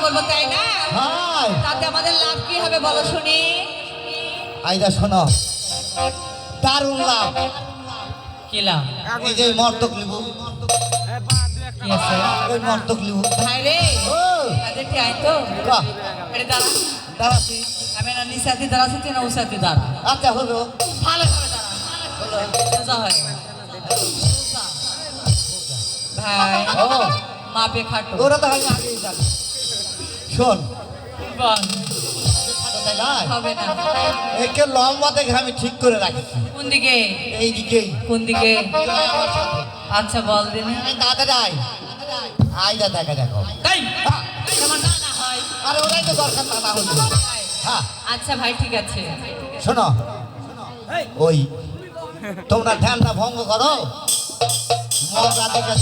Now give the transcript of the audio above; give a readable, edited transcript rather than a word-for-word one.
করবো তাই না? হাই তাতে আমাদের লাভ কি হবে বলো শুনি? আইদা শোনো, দারুণ লাভ। কি লাভ? এই যে মর্তক লিবু, কি আছে? ওই মর্তক লিবু। ভাই রে, ও তাদেরকে আয় তো। বাহ, এটা দাঁড়া। দাঁড়াচ্ছি। আমি না নিসাতি দাঁড়াচ্ছি, তুই না উসাতি দাঁড়া। আচ্ছা হলো, ভালো করে দাঁড়া। সোজা হয়। সোজা। ভাই, ও মাপে খাটো। ওরা তো আমি আগেই জানি। শোন, বল, খাটো তাই নয়? হবে না। একে লম্বা দেখে আমি ঠিক করে রাখছি। কোন দিকে? এই দিকেই কোন দিকে? আমার সাথে। আচ্ছা বল দিন। এই দাদা যাই, আইদা দেখা দেখো। তাই তোমার না না হয়। আরে ওরাই তো দরকার, তা না হলে। হ্যাঁ আচ্ছা ভাই ঠিক আছে। শোনো, ওই তোমরা ধ্যানটা ভঙ্গ করো, মজা দেখে